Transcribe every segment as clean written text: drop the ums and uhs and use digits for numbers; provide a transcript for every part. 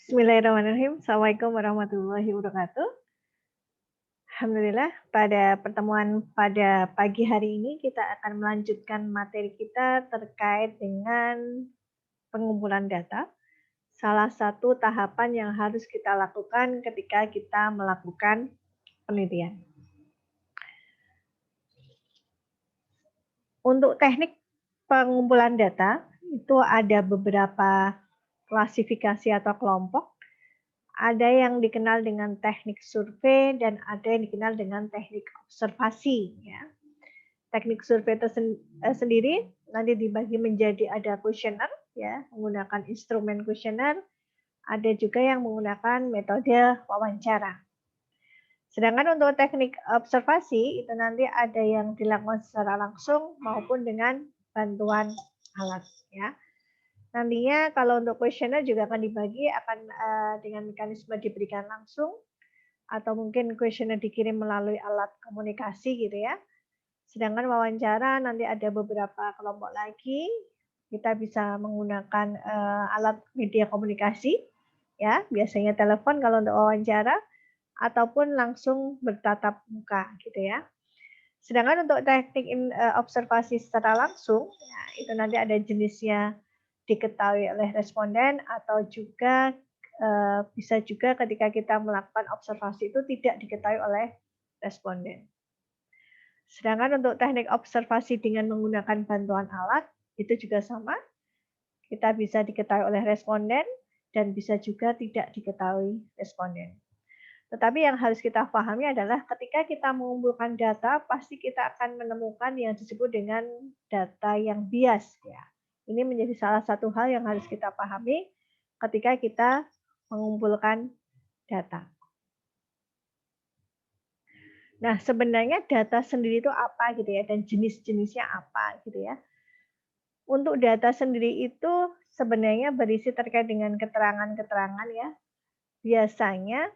Bismillahirrahmanirrahim. Assalamualaikum warahmatullahi wabarakatuh. Alhamdulillah, pada pertemuan pada pagi hari ini kita akan melanjutkan materi kita terkait dengan pengumpulan data. Salah satu tahapan yang harus kita lakukan ketika kita melakukan penelitian. Untuk teknik pengumpulan data, itu ada beberapa klasifikasi atau kelompok. Ada yang dikenal dengan teknik survei dan ada yang dikenal dengan teknik observasi. Ya. Teknik survei itu sendiri nanti dibagi menjadi ada kuesioner, ya, menggunakan instrumen kuesioner. Ada juga yang menggunakan metode wawancara. Sedangkan untuk teknik observasi itu nanti ada yang dilakukan secara langsung maupun dengan bantuan alat. Ya. Nantinya kalau untuk kuesioner juga akan dibagi dengan mekanisme diberikan langsung atau mungkin kuesioner dikirim melalui alat komunikasi gitu ya. Sedangkan wawancara nanti ada beberapa kelompok lagi. Kita bisa menggunakan alat media komunikasi ya, biasanya telepon kalau untuk wawancara ataupun langsung bertatap muka gitu ya. Sedangkan untuk teknik observasi secara langsung ya, itu nanti ada jenisnya diketahui oleh responden atau juga bisa juga ketika kita melakukan observasi itu tidak diketahui oleh responden. Sedangkan untuk teknik observasi dengan menggunakan bantuan alat itu juga sama. Kita bisa diketahui oleh responden dan bisa juga tidak diketahui responden. Tetapi yang harus kita pahami adalah ketika kita mengumpulkan data, pasti kita akan menemukan yang disebut dengan data yang bias. Ya. Ini menjadi salah satu hal yang harus kita pahami ketika kita mengumpulkan data. Nah, sebenarnya data sendiri itu apa gitu ya, dan jenis-jenisnya apa gitu ya. Untuk data sendiri itu sebenarnya berisi terkait dengan keterangan-keterangan ya. Biasanya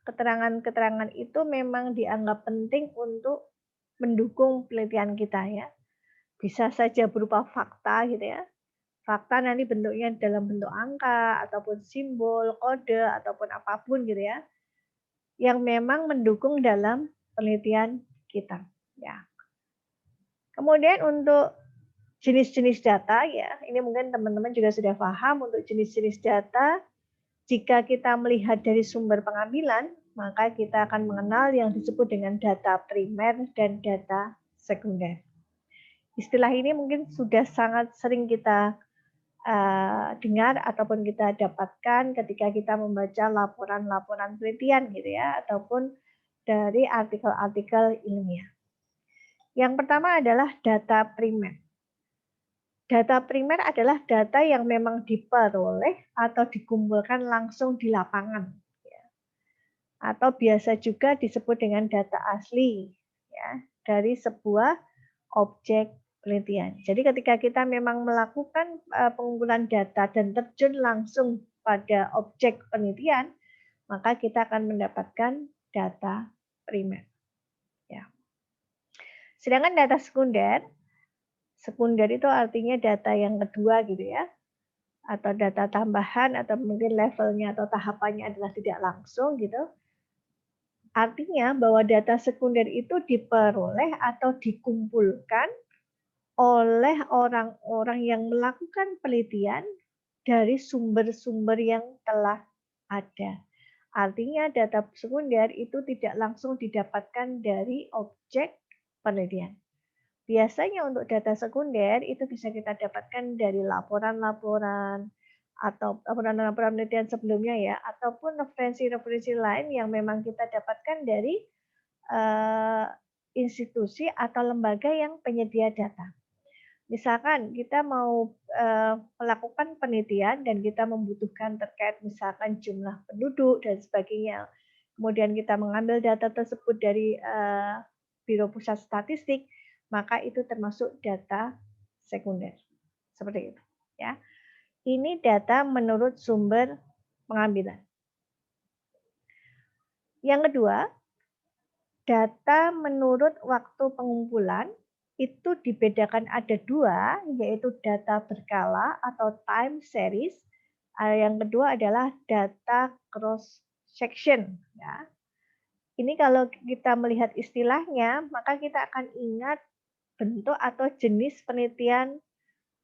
keterangan-keterangan itu memang dianggap penting untuk mendukung penelitian kita ya. Bisa saja berupa fakta gitu ya. Fakta nanti bentuknya dalam bentuk angka ataupun simbol, kode ataupun apapun gitu ya. Yang memang mendukung dalam penelitian kita ya. Kemudian untuk jenis-jenis data ya, ini mungkin teman-teman juga sudah paham untuk jenis-jenis data. Jika kita melihat dari sumber pengambilan, maka kita akan mengenal yang disebut dengan data primer dan data sekunder. Istilah ini mungkin sudah sangat sering kita dengar ataupun kita dapatkan ketika kita membaca laporan-laporan penelitian gitu ya, ataupun dari artikel-artikel ilmiah. Yang pertama adalah data primer. Data primer adalah data yang memang diperoleh atau dikumpulkan langsung di lapangan. Atau biasa juga disebut dengan data asli ya, dari sebuah objek penelitian. Jadi ketika kita memang melakukan pengumpulan data dan terjun langsung pada objek penelitian, maka kita akan mendapatkan data primer. Ya. Sedangkan data sekunder itu artinya data yang kedua gitu ya, atau data tambahan atau mungkin levelnya atau tahapannya adalah tidak langsung gitu. Artinya bahwa data sekunder itu diperoleh atau dikumpulkan oleh orang-orang yang melakukan penelitian dari sumber-sumber yang telah ada. Artinya data sekunder itu tidak langsung didapatkan dari objek penelitian. Biasanya untuk data sekunder itu bisa kita dapatkan dari laporan-laporan atau laporan-laporan penelitian sebelumnya ya, ataupun referensi-referensi lain yang memang kita dapatkan dari institusi atau lembaga yang penyedia data. Misalkan kita mau melakukan penelitian dan kita membutuhkan terkait misalkan jumlah penduduk dan sebagainya. Kemudian kita mengambil data tersebut dari Biro Pusat Statistik, maka itu termasuk data sekunder. Seperti itu, ya. Ini data menurut sumber pengambilan. Yang kedua, data menurut waktu pengumpulan itu dibedakan ada dua, yaitu data berkala atau time series, Yang kedua adalah data cross section, ya. Ini kalau kita melihat istilahnya, maka kita akan ingat bentuk atau jenis penelitian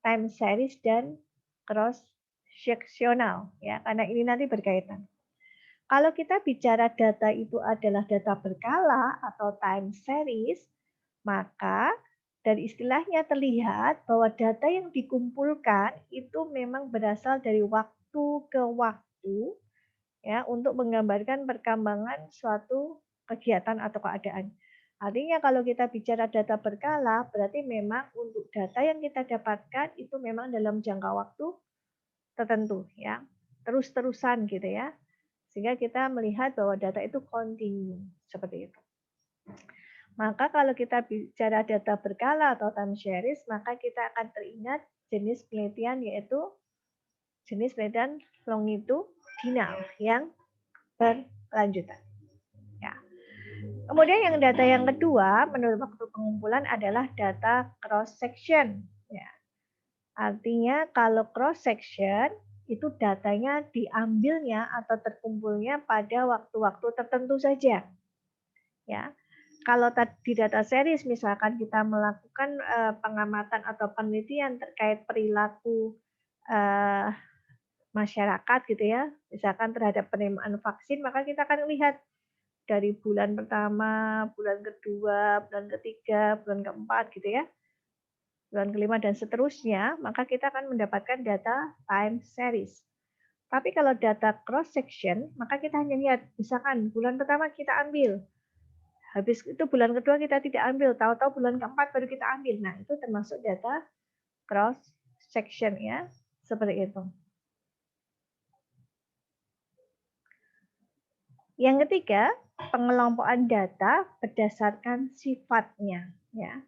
time series dan cross sectional, ya, karena ini nanti berkaitan. Kalau kita bicara data itu adalah data berkala atau time series, maka dari istilahnya terlihat bahwa data yang dikumpulkan itu memang berasal dari waktu ke waktu, ya, untuk menggambarkan perkembangan suatu kegiatan atau keadaan. Artinya kalau kita bicara data berkala, berarti memang untuk data yang kita dapatkan itu memang dalam jangka waktu tertentu, ya, terus-terusan gitu ya. Sehingga kita melihat bahwa data itu kontinu, seperti itu. Maka kalau kita bicara data berkala atau time series, maka kita akan teringat jenis penelitian yaitu jenis penelitian longitudinal yang berlanjutan. Ya. Kemudian yang data yang kedua menurut waktu pengumpulan adalah data cross section. Ya. Artinya kalau cross section itu datanya diambilnya atau terkumpulnya pada waktu-waktu tertentu saja. Ya. Kalau di data series misalkan kita melakukan pengamatan atau penelitian terkait perilaku masyarakat gitu ya, misalkan terhadap penerimaan vaksin, maka kita akan lihat dari bulan pertama, bulan kedua, bulan ketiga, bulan keempat gitu ya, bulan kelima dan seterusnya, maka kita akan mendapatkan data time series. Tapi kalau data cross section, maka kita hanya lihat, misalkan bulan pertama kita ambil, habis itu bulan kedua kita tidak ambil, tahu-tahu bulan keempat baru kita ambil. Nah, itu termasuk data cross section ya, seperti itu. Yang ketiga, pengelompokan data berdasarkan sifatnya. Ya.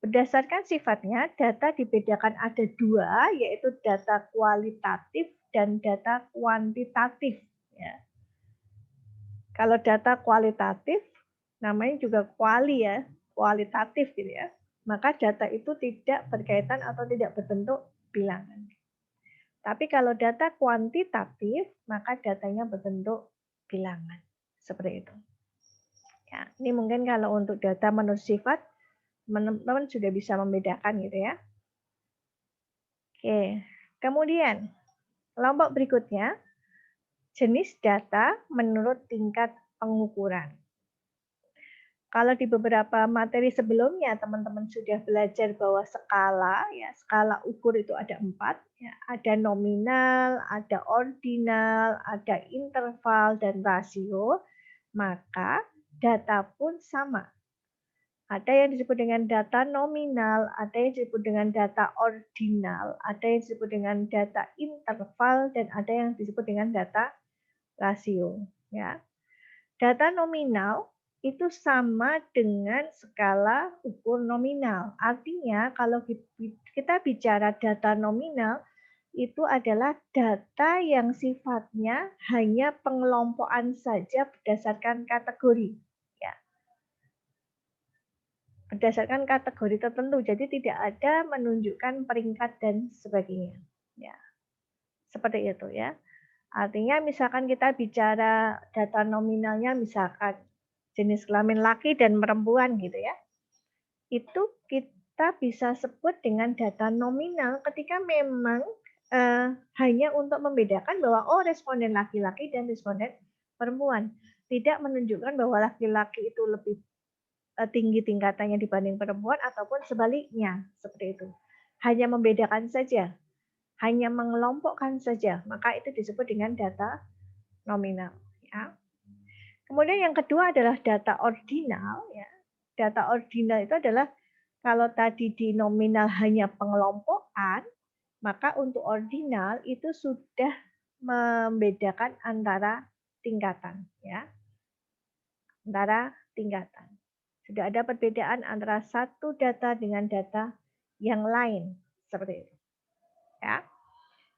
Berdasarkan sifatnya, data dibedakan ada dua, yaitu data kualitatif dan data kuantitatif. Ya. Kalau data kualitatif, namanya juga kualitatif gitu ya. Maka data itu tidak berkaitan atau tidak berbentuk bilangan. Tapi kalau data kuantitatif, maka datanya berbentuk bilangan. Seperti itu. Ya, ini mungkin kalau untuk data menurut sifat, teman-teman sudah bisa membedakan gitu ya. Oke, kemudian kelompok berikutnya, jenis data menurut tingkat pengukuran. Kalau di beberapa materi sebelumnya teman-teman sudah belajar bahwa skala ukur itu ada 4, ya, ada nominal, ada ordinal, ada interval dan rasio, maka data pun sama. Ada yang disebut dengan data nominal, ada yang disebut dengan data ordinal, ada yang disebut dengan data interval, dan ada yang disebut dengan data rasio. Ya. Data nominal itu sama dengan skala ukur nominal. Artinya kalau kita bicara data nominal, itu adalah data yang sifatnya hanya pengelompokan saja berdasarkan kategori. Ya. Berdasarkan kategori tertentu, jadi tidak ada menunjukkan peringkat dan sebagainya. Ya. Seperti itu ya. Artinya misalkan kita bicara data nominalnya misalkan jenis kelamin laki dan perempuan gitu ya. Itu kita bisa sebut dengan data nominal ketika memang hanya untuk membedakan bahwa responden laki-laki dan responden perempuan. Tidak menunjukkan bahwa laki-laki itu lebih tinggi tingkatannya dibanding perempuan ataupun sebaliknya, seperti itu. Hanya membedakan saja, hanya mengelompokkan saja, maka itu disebut dengan data nominal. Ya. Kemudian yang kedua adalah data ordinal. Ya. Data ordinal itu adalah kalau tadi di nominal hanya pengelompokan, maka untuk ordinal itu sudah membedakan antara tingkatan. Ya. Antara tingkatan. Sudah ada perbedaan antara satu data dengan data yang lain. Seperti itu. Ya.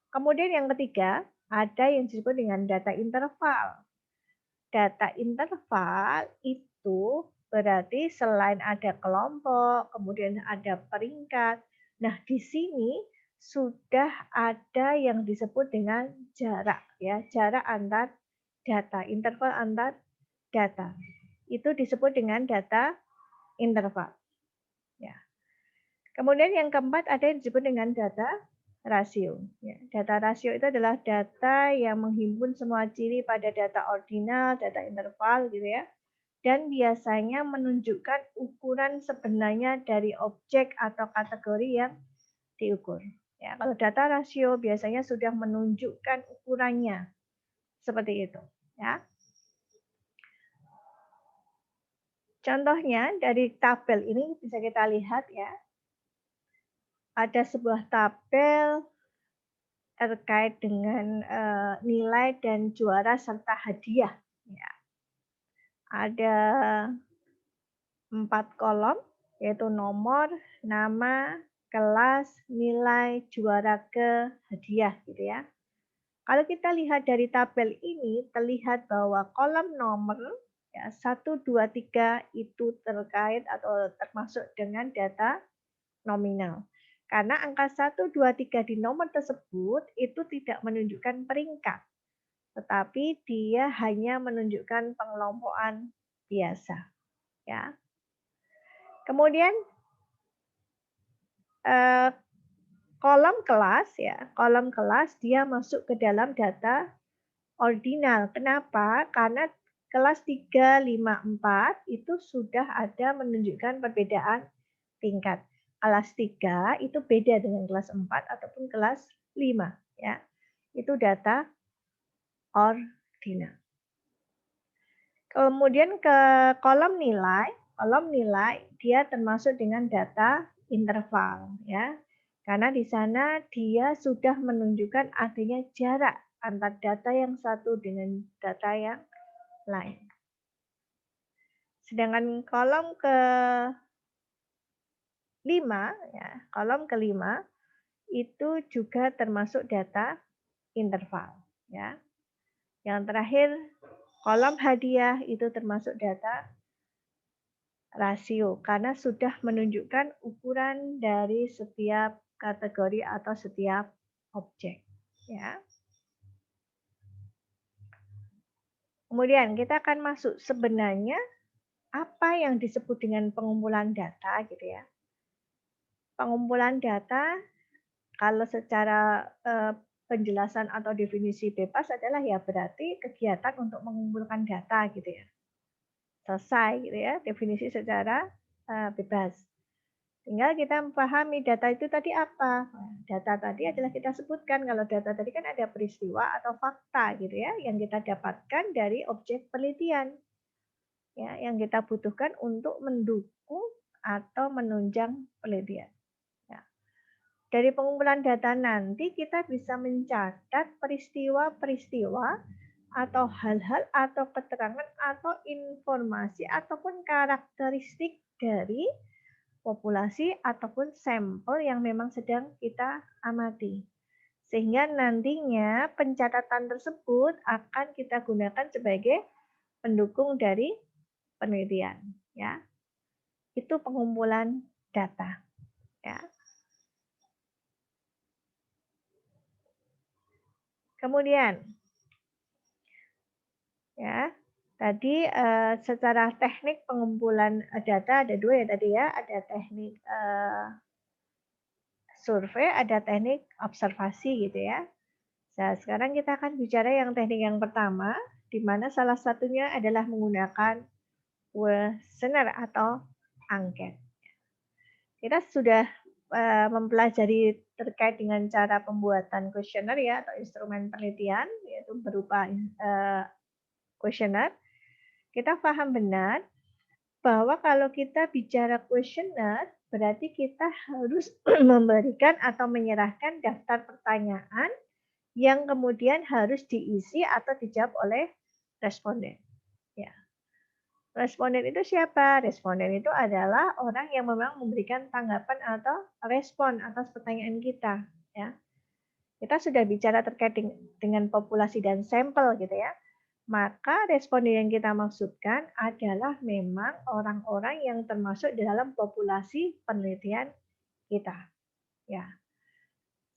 Kemudian yang ketiga, ada yang disebut dengan data interval. Data interval itu berarti selain ada kelompok, kemudian ada peringkat. Nah, di sini sudah ada yang disebut dengan jarak ya, jarak antar data, interval antar data. Itu disebut dengan data interval. Ya. Kemudian yang keempat ada yang disebut dengan data rasio. Ya, data rasio itu adalah data yang menghimpun semua ciri pada data ordinal, data interval gitu ya. Dan biasanya menunjukkan ukuran sebenarnya dari objek atau kategori yang diukur. Ya, kalau data rasio biasanya sudah menunjukkan ukurannya seperti itu. Ya. Contohnya dari tabel ini bisa kita lihat ya, ada sebuah tabel terkait dengan nilai dan juara serta hadiah. Ya. Ada 4 kolom, yaitu nomor, nama, kelas, nilai, juara ke, hadiah gitu ya. Kalau kita lihat dari tabel ini, terlihat bahwa kolom nomor ya, 1, 2, 3 itu terkait atau termasuk dengan data nominal. Karena angka 1, 2, 3 di nomor tersebut itu tidak menunjukkan peringkat, tetapi dia hanya menunjukkan pengelompokan biasa. Ya. Kemudian eh, kolom kelas ya, kolom kelas dia masuk ke dalam data ordinal. Kenapa? Karena kelas 3, 5, 4 itu sudah ada menunjukkan perbedaan tingkat. Kelas 3 itu beda dengan kelas 4 ataupun kelas 5 ya. Itu data ordinal. Kemudian ke kolom nilai dia termasuk dengan data interval ya. Karena di sana dia sudah menunjukkan adanya jarak antar data yang satu dengan data yang lain. Sedangkan kolom ke-5 ya, kolom ke-5 itu juga termasuk data interval ya. Yang terakhir kolom hadiah itu termasuk data rasio karena sudah menunjukkan ukuran dari setiap kategori atau setiap objek ya. Kemudian kita akan masuk sebenarnya apa yang disebut dengan pengumpulan data gitu ya. Pengumpulan data kalau secara penjelasan atau definisi bebas adalah ya berarti kegiatan untuk mengumpulkan data gitu ya. Selesai gitu ya, definisi secara bebas. Tinggal kita memahami data itu tadi apa. Data tadi adalah kita sebutkan kalau data tadi kan ada peristiwa atau fakta gitu ya yang kita dapatkan dari objek penelitian. Ya, yang kita butuhkan untuk mendukung atau menunjang penelitian. Ya. Dari pengumpulan data nanti kita bisa mencatat peristiwa-peristiwa atau hal-hal atau keterangan atau informasi ataupun karakteristik dari populasi ataupun sampel yang memang sedang kita amati. Sehingga nantinya pencatatan tersebut akan kita gunakan sebagai pendukung dari penelitian, ya. Itu pengumpulan data, ya. Kemudian ya, tadi secara teknik pengumpulan data ada dua ya tadi ya, ada teknik survei, ada teknik observasi gitu ya. Nah, sekarang kita akan bicara yang teknik yang pertama, di mana salah satunya adalah menggunakan kuesioner atau angket. Kita sudah mempelajari terkait dengan cara pembuatan kuesioner ya atau instrumen penelitian yaitu berupa kuesioner. Kita paham benar bahwa kalau kita bicara kuesioner berarti kita harus memberikan atau menyerahkan daftar pertanyaan yang kemudian harus diisi atau dijawab oleh responden. Ya. Responden itu siapa? Responden itu adalah orang yang memang memberikan tanggapan atau respon atas pertanyaan kita. Ya. Kita sudah bicara terkait dengan populasi dan sampel gitu ya. Maka responden yang kita maksudkan adalah memang orang-orang yang termasuk di dalam populasi penelitian kita. Ya.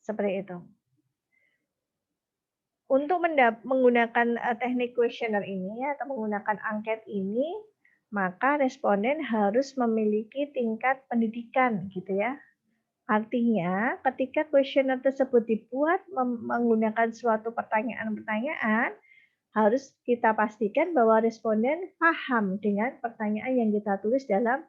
Seperti itu. Untuk menggunakan teknik kuesioner ini atau menggunakan angket ini, maka responden harus memiliki tingkat pendidikan gitu ya. Artinya, ketika kuesioner tersebut dibuat menggunakan suatu pertanyaan-pertanyaan, harus kita pastikan bahwa responden paham dengan pertanyaan yang kita tulis dalam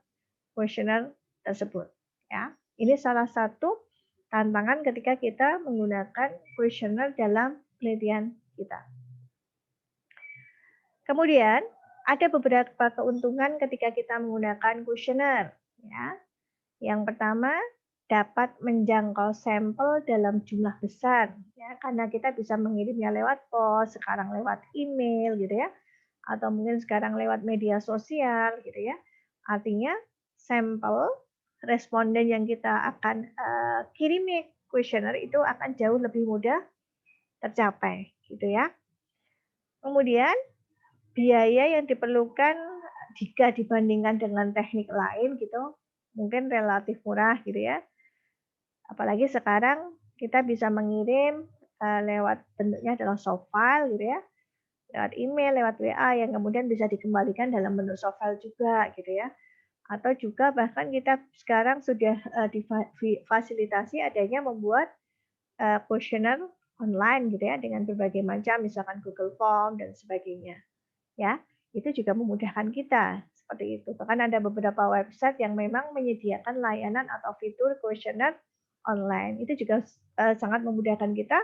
kuesioner tersebut. Ya, ini salah satu tantangan ketika kita menggunakan kuesioner dalam penelitian kita. Kemudian, ada beberapa keuntungan ketika kita menggunakan kuesioner. Ya. Yang pertama, dapat menjangkau sampel dalam jumlah besar. Ya, karena kita bisa mengirimnya lewat pos, sekarang lewat email, gitu ya, atau mungkin sekarang lewat media sosial, gitu ya. Artinya, sampel responden yang kita akan kirimi kuesioner itu akan jauh lebih mudah tercapai, gitu ya. Kemudian biaya yang diperlukan jika dibandingkan dengan teknik lain gitu, mungkin relatif murah gitu ya. Apalagi sekarang kita bisa mengirim lewat bentuknya adalah soft file gitu ya, lewat email, lewat WA yang kemudian bisa dikembalikan dalam bentuk soft file juga gitu ya. Atau juga bahkan kita sekarang sudah difasilitasi adanya membuat kuesioner online gitu ya dengan berbagai macam misalkan Google Form dan sebagainya. Ya, itu juga memudahkan kita seperti itu. Bahkan ada beberapa website yang memang menyediakan layanan atau fitur kuesioner online. Itu juga sangat memudahkan kita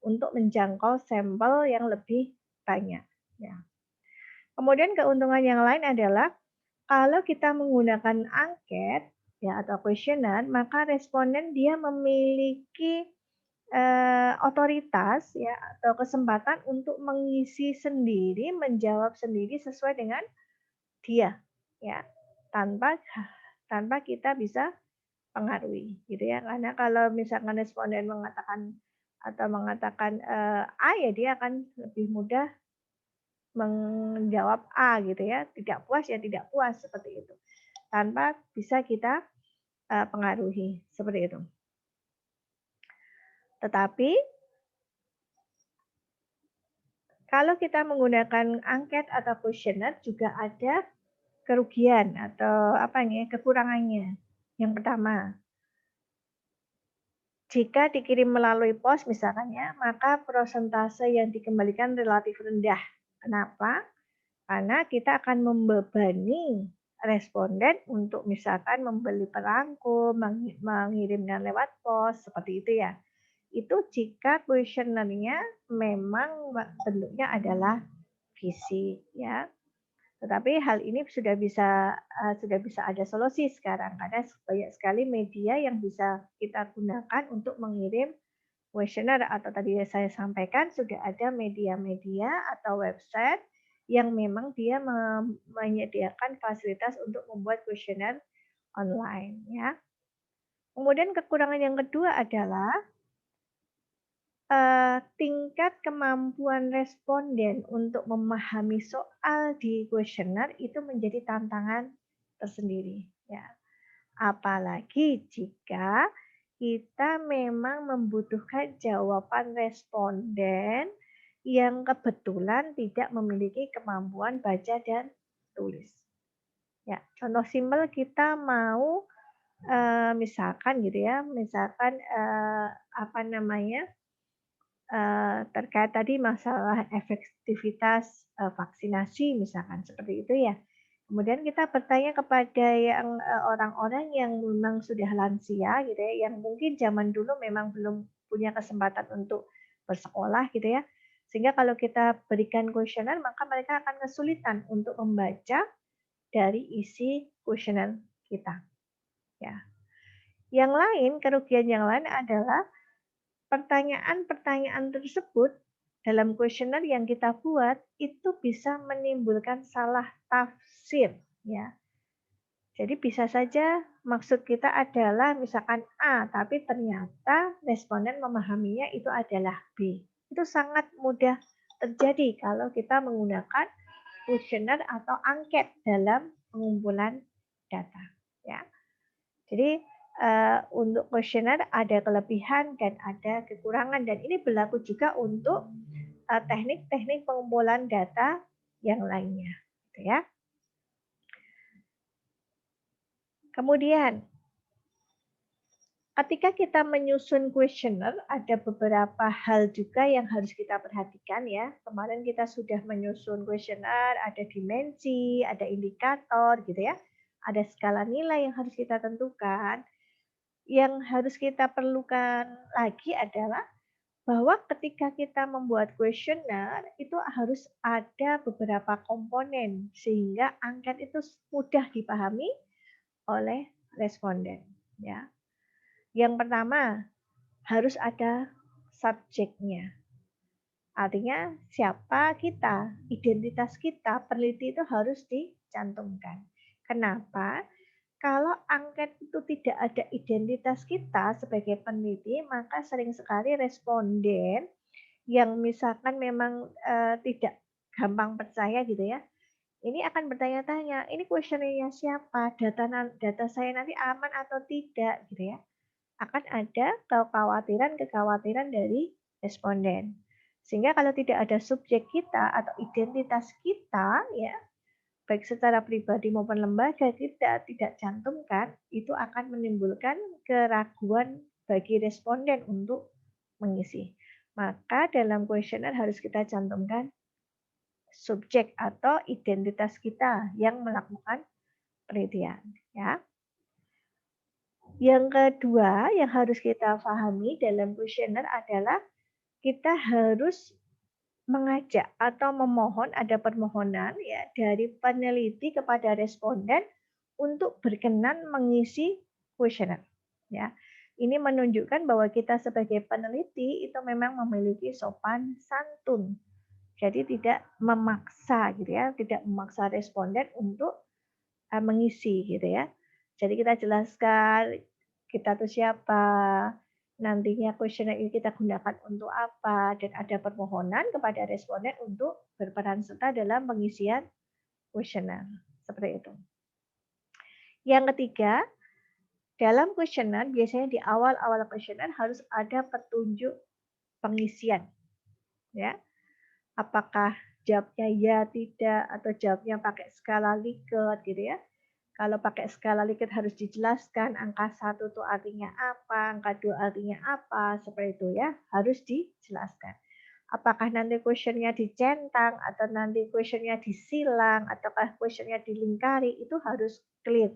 untuk menjangkau sampel yang lebih banyak. Ya. Kemudian keuntungan yang lain adalah kalau kita menggunakan angket ya atau kuesioner, maka responden dia memiliki otoritas ya atau kesempatan untuk mengisi sendiri, menjawab sendiri sesuai dengan dia ya tanpa tanpa kita bisa pengaruhi gitu ya. Karena kalau misalkan responden mengatakan A ya dia akan lebih mudah menjawab A gitu ya. Tidak puas ya tidak puas seperti itu. Tanpa bisa kita pengaruhi seperti itu. Tetapi kalau kita menggunakan angket atau kuesioner juga ada kerugian atau apa nih kekurangannya. Yang pertama, jika dikirim melalui pos misalkan ya, maka persentase yang dikembalikan relatif rendah. Kenapa? Karena kita akan membebani responden untuk misalkan membeli perangko, mengirimkan lewat pos, seperti itu ya. Itu jika kuesionernya memang bentuknya adalah fisik ya. Tetapi hal ini sudah bisa ada solusi sekarang karena banyak sekali media yang bisa kita gunakan untuk mengirim kuesioner atau tadi saya sampaikan sudah ada media-media atau website yang memang dia menyediakan fasilitas untuk membuat kuesioner online ya. Kemudian kekurangan yang kedua adalah tingkat kemampuan responden untuk memahami soal di kuesioner itu menjadi tantangan tersendiri ya. Apalagi jika kita memang membutuhkan jawaban responden yang kebetulan tidak memiliki kemampuan baca dan tulis. Ya, contoh simpel kita mau misalkan gitu ya, misalkan apa namanya? Terkait tadi masalah efektivitas, vaksinasi misalkan seperti itu ya. Kemudian kita bertanya kepada yang, orang-orang yang memang sudah lansia gitu ya, yang mungkin zaman dulu memang belum punya kesempatan untuk bersekolah gitu ya. Sehingga kalau kita berikan kuesioner maka mereka akan kesulitan untuk membaca dari isi kuesioner kita, ya. Yang lain, kerugian yang lain adalah pertanyaan-pertanyaan tersebut dalam kuesioner yang kita buat itu bisa menimbulkan salah tafsir ya. Jadi bisa saja maksud kita adalah misalkan A, tapi ternyata responden memahaminya itu adalah B. Itu sangat mudah terjadi kalau kita menggunakan kuesioner atau angket dalam pengumpulan data ya. Jadi untuk kuesioner ada kelebihan dan ada kekurangan, dan ini berlaku juga untuk teknik-teknik pengumpulan data yang lainnya, gitu ya. Kemudian, ketika kita menyusun kuesioner, ada beberapa hal juga yang harus kita perhatikan ya. Kemarin kita sudah menyusun kuesioner, ada dimensi, ada indikator gitu ya. Ada skala nilai yang harus kita tentukan. Yang harus kita perlukan lagi adalah bahwa ketika kita membuat kuesioner itu harus ada beberapa komponen sehingga angket itu mudah dipahami oleh responden ya. Yang pertama, harus ada subjeknya. Artinya siapa kita, identitas kita, peneliti itu harus dicantumkan. Kenapa? Kalau angket itu tidak ada identitas kita sebagai peneliti, maka sering sekali responden yang misalkan memang tidak gampang percaya gitu ya, ini akan bertanya-tanya, ini kuesionernya siapa, data saya nanti aman atau tidak gitu ya. Akan ada kekhawatiran dari responden. Sehingga kalau tidak ada subjek kita atau identitas kita ya, baik secara pribadi maupun lembaga kita tidak cantumkan, itu akan menimbulkan keraguan bagi responden untuk mengisi. Maka dalam kuesioner harus kita cantumkan subjek atau identitas kita yang melakukan penelitian ya. Yang kedua yang harus kita pahami dalam kuesioner adalah kita harus mengajak atau memohon, ada permohonan ya dari peneliti kepada responden untuk berkenan mengisi kuesioner ya. Ini menunjukkan bahwa kita sebagai peneliti itu memang memiliki sopan santun. Jadi tidak memaksa gitu ya, tidak memaksa responden untuk mengisi gitu ya. Jadi kita jelaskan kita tuh siapa, nantinya kuesioner ini kita gunakan untuk apa, dan ada permohonan kepada responden untuk berperan serta dalam pengisian kuesioner. Seperti itu. Yang ketiga, dalam kuesioner biasanya di awal-awal kuesioner harus ada petunjuk pengisian. Ya. Apakah jawabnya ya, tidak, atau jawabnya pakai skala Likert gitu ya. Kalau pakai skala Likert harus dijelaskan angka 1 itu artinya apa, angka 2 artinya apa, seperti itu ya, harus dijelaskan. Apakah nanti kuesionernya dicentang, atau nanti kuesionernya disilang, ataukah kuesionernya dilingkari, itu harus clear.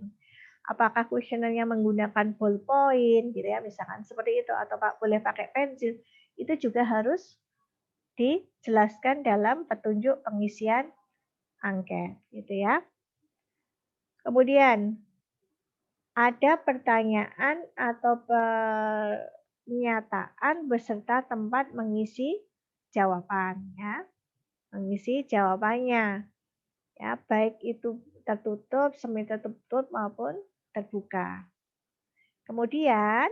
Apakah kuesionernya menggunakan ballpoint, gitu ya, misalkan seperti itu, atau boleh pakai pensil, itu juga harus dijelaskan dalam petunjuk pengisian angket, gitu ya. Kemudian ada pertanyaan atau pernyataan beserta tempat mengisi jawaban ya. Mengisi jawabannya ya, baik itu tertutup, semi tertutup maupun terbuka. Kemudian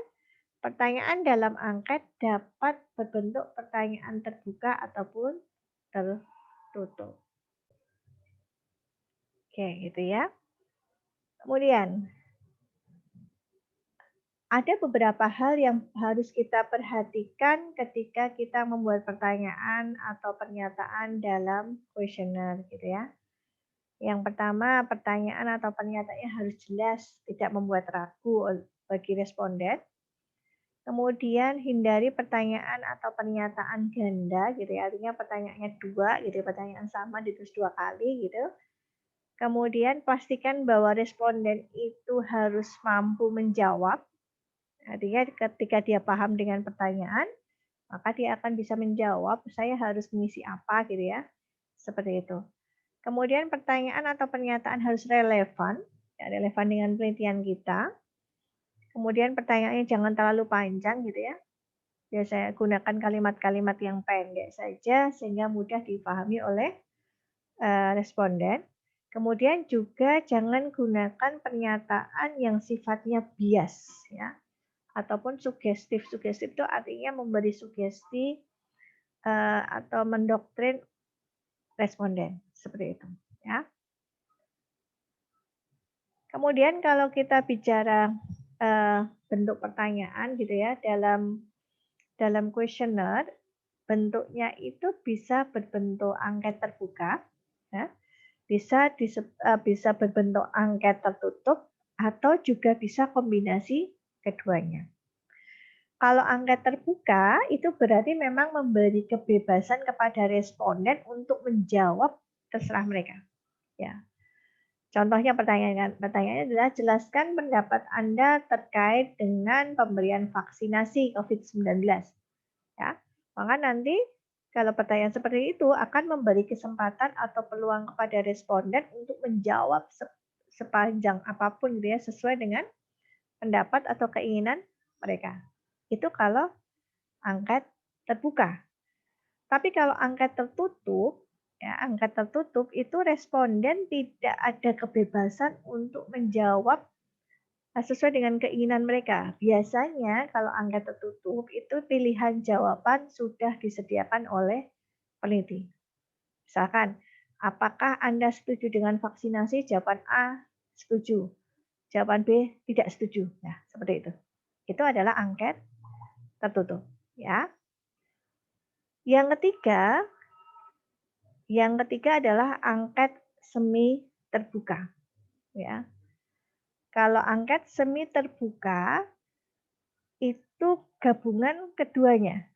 pertanyaan dalam angket dapat berbentuk pertanyaan terbuka ataupun tertutup. Oke, gitu ya. Kemudian ada beberapa hal yang harus kita perhatikan ketika kita membuat pertanyaan atau pernyataan dalam kuesioner gitu ya. Yang pertama, pertanyaan atau pernyataannya harus jelas, tidak membuat ragu bagi responden. Kemudian hindari pertanyaan atau pernyataan ganda gitu ya, artinya pertanyaannya dua gitu, pertanyaan sama ditulis 2 kali gitu. Kemudian pastikan bahwa responden itu harus mampu menjawab. Artinya ketika dia paham dengan pertanyaan, maka dia akan bisa menjawab, saya harus mengisi apa gitu ya. Seperti itu. Kemudian pertanyaan atau pernyataan harus relevan, ya, relevan dengan penelitian kita. Kemudian pertanyaannya jangan terlalu panjang gitu ya. Biasanya gunakan kalimat-kalimat yang pendek saja sehingga mudah dipahami oleh responden. Kemudian juga jangan gunakan pernyataan yang sifatnya bias ya, ataupun sugestif. Sugestif itu artinya memberi sugesti atau mendoktrin responden seperti itu ya. Kemudian kalau kita bicara bentuk pertanyaan gitu ya dalam kuesioner, bentuknya itu bisa berbentuk angket terbuka, ya, bisa berbentuk angket tertutup atau juga bisa kombinasi keduanya. Kalau angket terbuka itu berarti memang memberi kebebasan kepada responden untuk menjawab terserah mereka. Ya. Contohnya pertanyaannya adalah jelaskan pendapat Anda terkait dengan pemberian vaksinasi COVID-19. Ya. Maka nanti kalau pertanyaan seperti itu akan memberi kesempatan atau peluang kepada responden untuk menjawab sepanjang apapun gitu ya, sesuai dengan pendapat atau keinginan mereka. Itu kalau angket terbuka. Tapi kalau angket tertutup, ya, angket tertutup itu responden tidak ada kebebasan untuk menjawab sesuai dengan keinginan mereka. Biasanya kalau angket tertutup itu pilihan jawaban sudah disediakan oleh peneliti. Misalkan, apakah Anda setuju dengan vaksinasi? Jawaban A, setuju. Jawaban B, tidak setuju. Nah, seperti itu. Itu adalah angket tertutup. Ya. Yang ketiga adalah angket semi terbuka. Ya. Kalau angket semi terbuka itu gabungan keduanya.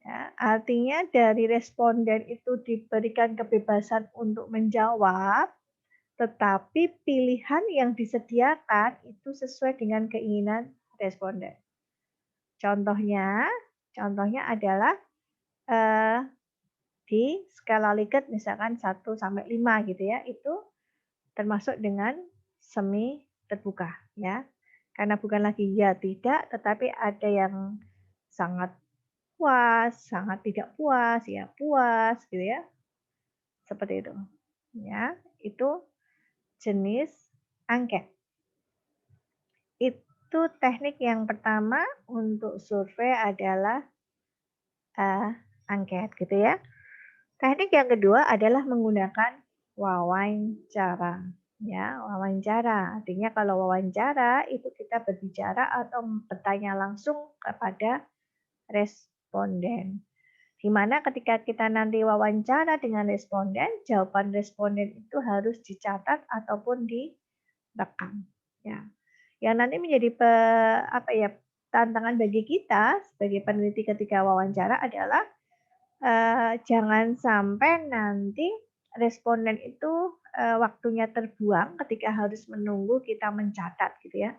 Ya, artinya dari responden itu diberikan kebebasan untuk menjawab, tetapi pilihan yang disediakan itu sesuai dengan keinginan responden. Contohnya adalah di skala Likert misalkan 1-5 gitu ya, itu termasuk dengan semi terbuka ya. Karena bukan lagi ya tidak, tetapi ada yang sangat puas, sangat tidak puas, ya puas gitu ya. Seperti itu. Ya, itu jenis angket. Itu teknik yang pertama untuk survei adalah angket gitu ya. Teknik yang kedua adalah menggunakan wawancara. Ya, wawancara. Artinya kalau wawancara itu kita berbicara atau bertanya langsung kepada responden. Di mana ketika kita nanti wawancara dengan responden, jawaban responden itu harus dicatat ataupun direkam. Ya. Yang nanti menjadi tantangan bagi kita sebagai peneliti ketika wawancara adalah jangan sampai nanti responden itu waktunya terbuang ketika harus menunggu kita mencatat gitu ya.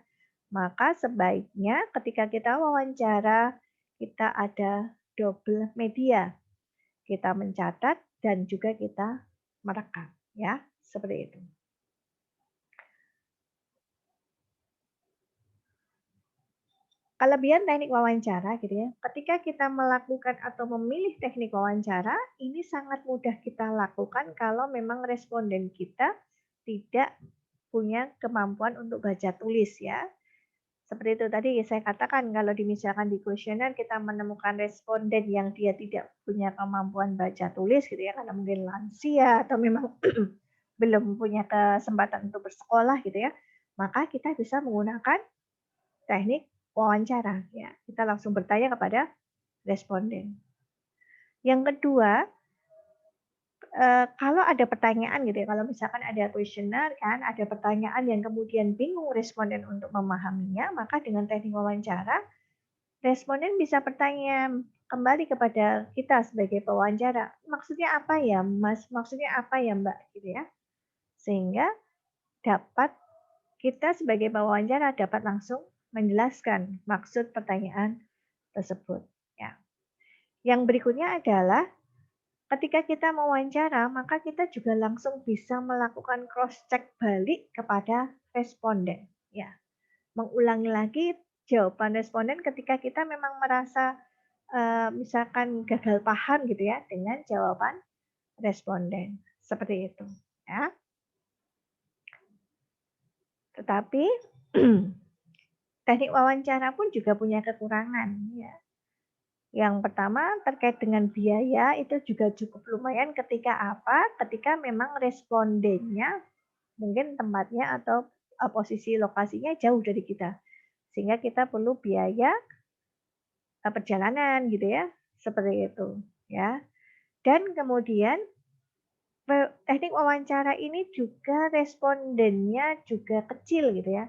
Maka sebaiknya ketika kita wawancara kita ada double media. Kita mencatat dan juga kita merekam ya, seperti itu. Kelebihan teknik wawancara gitu ya. Ketika kita melakukan atau memilih teknik wawancara, ini sangat mudah kita lakukan kalau memang responden kita tidak punya kemampuan untuk baca tulis ya. Seperti itu tadi saya katakan kalau misalkan di kuesioner kita menemukan responden yang dia tidak punya kemampuan baca tulis gitu ya karena mungkin lansia atau memang belum punya kesempatan untuk bersekolah gitu ya, maka kita bisa menggunakan teknik wawancara ya. Kita langsung bertanya kepada responden. Yang kedua, kalau ada pertanyaan gitu ya, kalau misalkan ada kuesioner kan, ada pertanyaan yang kemudian bingung responden untuk memahaminya, maka dengan teknik wawancara, responden bisa bertanya kembali kepada kita sebagai pewawancara, maksudnya apa ya Mas? Maksudnya apa ya Mbak? Gitu ya. Sehingga dapat kita sebagai pewawancara dapat langsung menjelaskan maksud pertanyaan tersebut. Ya. Yang berikutnya adalah ketika kita mewawancara, maka kita juga langsung bisa melakukan cross check balik kepada responden. Ya, mengulangi lagi jawaban responden ketika kita memang merasa misalkan gagal paham gitu ya dengan jawaban responden. Seperti itu. Ya. Tetapi teknik wawancara pun juga punya kekurangan. Ya. Yang pertama terkait dengan biaya itu juga cukup lumayan ketika apa? Ketika memang respondennya mungkin tempatnya atau posisi lokasinya jauh dari kita. sehingga kita perlu biaya perjalanan gitu ya, seperti itu ya. Dan kemudian teknik wawancara ini juga respondennya juga kecil gitu ya.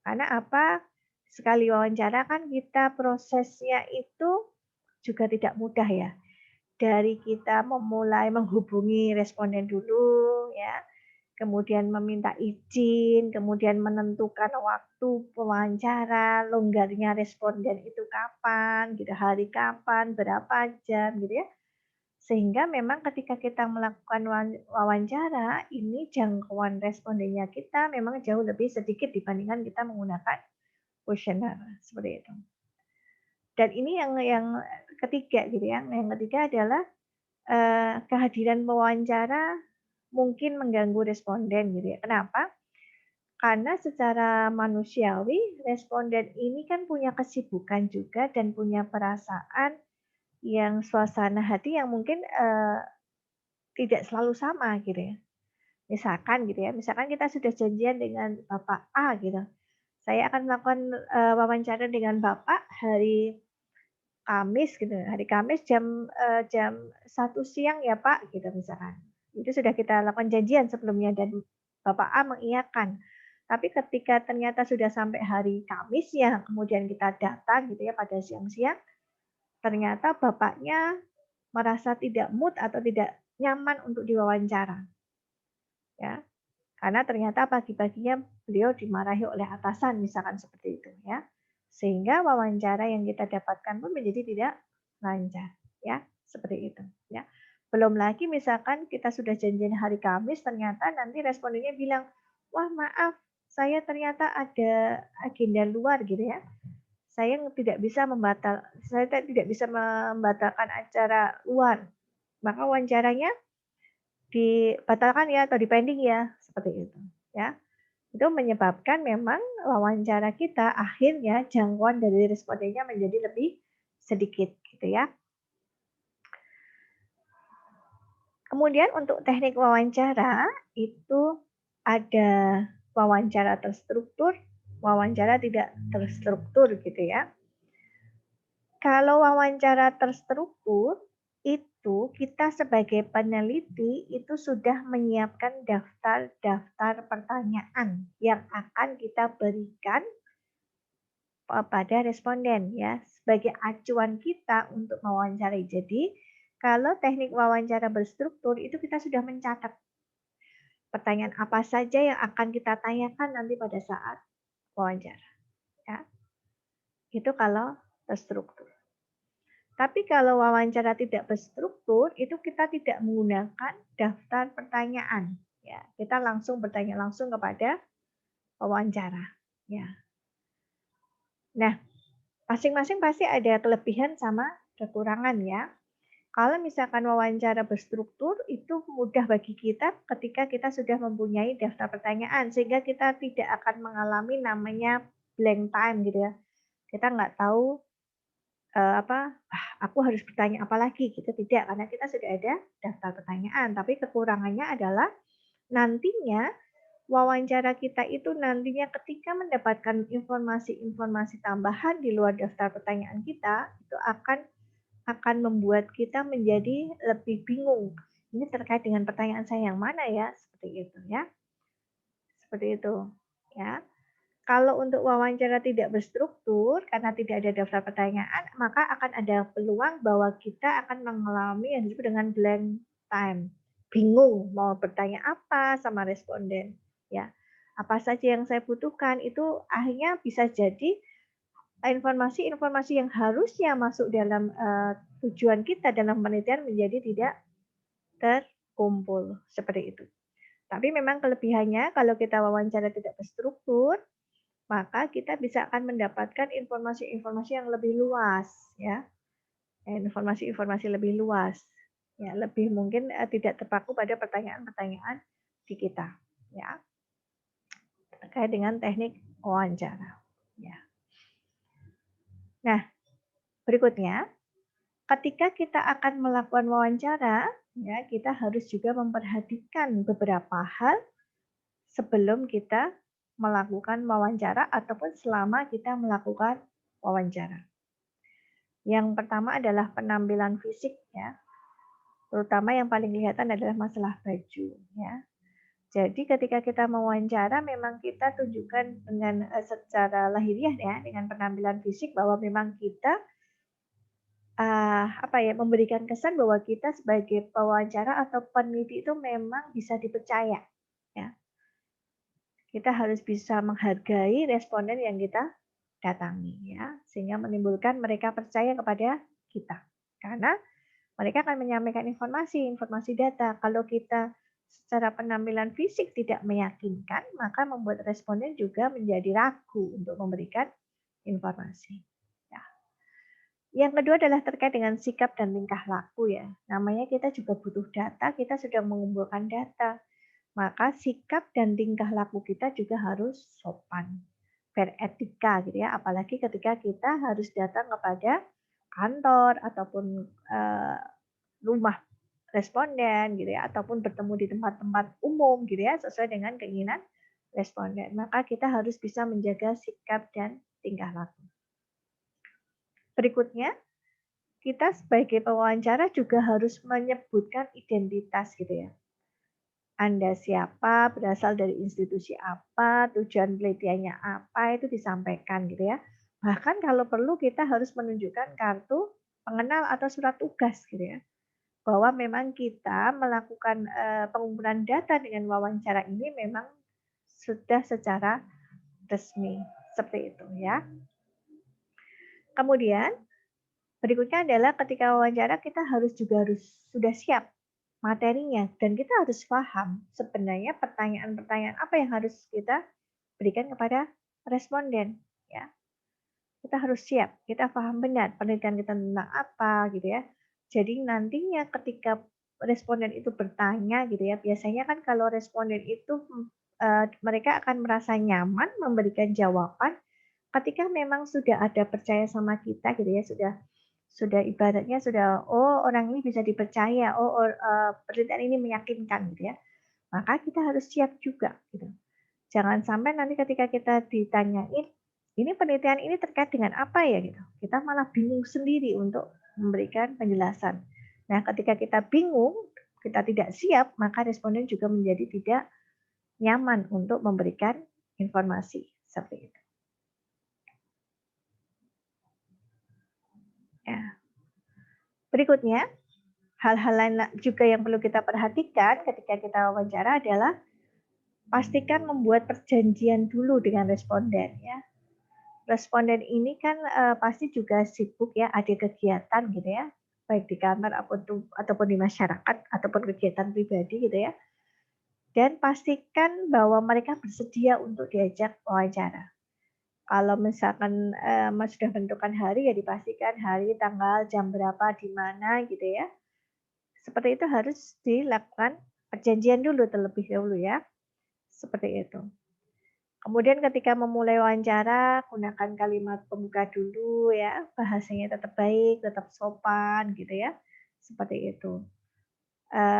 Karena apa? Sekali wawancara kan kita prosesnya itu juga tidak mudah ya. Dari kita memulai menghubungi responden dulu ya, kemudian meminta izin, kemudian menentukan waktu wawancara, longgarnya responden itu kapan, gitu, hari kapan, berapa jam gitu ya. Sehingga memang ketika kita melakukan wawancara, ini jangkauan respondennya kita memang jauh lebih sedikit dibandingkan kita menggunakan kuesioner, seperti itu. Dan ini yang ketiga gitu ya, yang ketiga adalah, kehadiran pewawancara mungkin mengganggu responden gitu ya. Kenapa? Karena secara manusiawi responden ini kan punya kesibukan juga dan punya perasaan yang suasana hati yang mungkin, tidak selalu sama gitu ya. Misalkan gitu ya, misalkan kita sudah janjian dengan Bapak A gitu, saya akan melakukan, wawancara dengan Bapak hari Kamis gitu, hari Kamis jam 1 siang ya Pak, gitu misalkan. Itu sudah kita lakukan janjian sebelumnya dan Bapak A mengiyakan. Tapi ketika ternyata sudah sampai hari Kamis ya, kemudian kita datang gitu ya pada siang-siang, ternyata bapaknya merasa tidak mood atau tidak nyaman untuk diwawancara, ya. Karena ternyata pagi-paginya beliau dimarahi oleh atasan misalkan seperti itu ya. Sehingga wawancara yang kita dapatkan pun menjadi tidak lancar ya, seperti itu ya. Belum lagi misalkan kita sudah janjian hari Kamis ternyata nanti respondennya bilang, "Wah, maaf, saya ternyata ada agenda luar," gitu ya. Saya tidak bisa membatalkan acara luar." Maka wawancaranya dibatalkan ya atau dipending ya, seperti itu ya. Itu menyebabkan memang wawancara kita akhirnya jangkauan dari respondennya menjadi lebih sedikit gitu ya. Kemudian untuk teknik wawancara itu ada wawancara terstruktur, wawancara tidak terstruktur gitu ya. Kalau wawancara terstruktur, itu kita sebagai peneliti itu sudah menyiapkan daftar-daftar pertanyaan yang akan kita berikan pada responden ya, sebagai acuan kita untuk mewawancarai. Jadi, kalau teknik wawancara berstruktur itu kita sudah mencatat pertanyaan apa saja yang akan kita tanyakan nanti pada saat wawancara, ya. Itu kalau terstruktur. Tapi kalau wawancara tidak berstruktur, itu kita tidak menggunakan daftar pertanyaan. Ya, kita langsung bertanya langsung kepada wawancara. Ya. Nah, masing-masing pasti ada kelebihan sama kekurangan ya. Kalau misalkan wawancara berstruktur, itu mudah bagi kita ketika kita sudah mempunyai daftar pertanyaan, sehingga kita tidak akan mengalami namanya blank time gitu ya. Kita nggak tahu aku harus bertanya apa lagi gitu, tidak, karena kita sudah ada daftar pertanyaan. Tapi kekurangannya adalah nantinya wawancara kita itu nantinya ketika mendapatkan informasi-informasi tambahan di luar daftar pertanyaan kita, itu akan membuat kita menjadi lebih bingung. Ini terkait dengan pertanyaan saya yang mana ya? Seperti itu ya. Seperti itu ya. Kalau untuk wawancara tidak berstruktur, karena tidak ada daftar pertanyaan, maka akan ada peluang bahwa kita akan mengalami yang disebut dengan blank time. Bingung mau bertanya apa sama responden. Ya, apa saja yang saya butuhkan itu akhirnya bisa jadi informasi-informasi yang harusnya masuk dalam tujuan kita dalam penelitian menjadi tidak terkumpul seperti itu. Tapi memang kelebihannya kalau kita wawancara tidak terstruktur, maka kita bisa akan mendapatkan informasi-informasi yang lebih luas ya. Informasi-informasi lebih luas. Ya, lebih mungkin tidak terpaku pada pertanyaan-pertanyaan di kita ya. Terkait dengan teknik wawancara ya. Nah, berikutnya ketika kita akan melakukan wawancara ya, kita harus juga memperhatikan beberapa hal sebelum kita melakukan wawancara ataupun selama kita melakukan wawancara. Yang pertama adalah penampilan fisik ya, terutama yang paling kelihatan adalah masalah baju ya. Jadi ketika kita mewawancara memang kita tunjukkan dengan secara lahiriah ya, dengan penampilan fisik bahwa memang kita memberikan kesan bahwa kita sebagai pewawancara atau peneliti itu memang bisa dipercaya ya. Kita harus bisa menghargai responden yang kita datangi ya, sehingga menimbulkan mereka percaya kepada kita. Karena mereka akan menyampaikan informasi data. Kalau kita secara penampilan fisik tidak meyakinkan, maka membuat responden juga menjadi ragu untuk memberikan informasi. Ya. Yang kedua adalah terkait dengan sikap dan tingkah laku ya. Namanya kita juga butuh data, kita sudah mengumpulkan data. Maka sikap dan tingkah laku kita juga harus sopan, beretika gitu ya. Apalagi ketika kita harus datang kepada kantor ataupun rumah responden gitu ya, ataupun bertemu di tempat-tempat umum gitu ya, sesuai dengan keinginan responden. Maka kita harus bisa menjaga sikap dan tingkah laku. Berikutnya, kita sebagai pewawancara juga harus menyebutkan identitas gitu ya. Anda siapa, berasal dari institusi apa, tujuan penelitiannya apa, itu disampaikan gitu ya. Bahkan kalau perlu kita harus menunjukkan kartu pengenal atau surat tugas gitu ya. Bahwa memang kita melakukan pengumpulan data dengan wawancara ini memang sudah secara resmi. Seperti itu ya. Kemudian berikutnya adalah ketika wawancara kita harus sudah siap materinya dan kita harus paham sebenarnya pertanyaan-pertanyaan apa yang harus kita berikan kepada responden ya. Kita harus siap, kita paham benar penelitian kita tentang apa gitu ya. Jadi nantinya ketika responden itu bertanya gitu ya, biasanya kan kalau responden itu mereka akan merasa nyaman memberikan jawaban ketika memang sudah ada percaya sama kita gitu ya, sudah ibaratnya sudah, oh orang ini bisa dipercaya, penelitian ini meyakinkan gitu ya. Maka kita harus siap juga gitu. Jangan sampai nanti ketika kita ditanyain, ini penelitian ini terkait dengan apa ya gitu. Kita malah bingung sendiri untuk memberikan penjelasan. Nah, ketika kita bingung, kita tidak siap, maka responden juga menjadi tidak nyaman untuk memberikan informasi seperti itu. Ya. Berikutnya, hal-hal lain juga yang perlu kita perhatikan ketika kita wawancara adalah pastikan membuat perjanjian dulu dengan responden ya. Responden ini kan pasti juga sibuk ya, ada kegiatan gitu ya, baik di kantor ataupun di masyarakat ataupun kegiatan pribadi gitu ya. Dan pastikan bahwa mereka bersedia untuk diajak wawancara. Kalau misalkan sudah menentukan hari ya dipastikan hari, tanggal, jam berapa, di mana gitu ya. Seperti itu harus dilakukan perjanjian dulu terlebih dahulu ya. Seperti itu. Kemudian ketika memulai wawancara, gunakan kalimat pembuka dulu ya, bahasanya tetap baik, tetap sopan gitu ya. Seperti itu.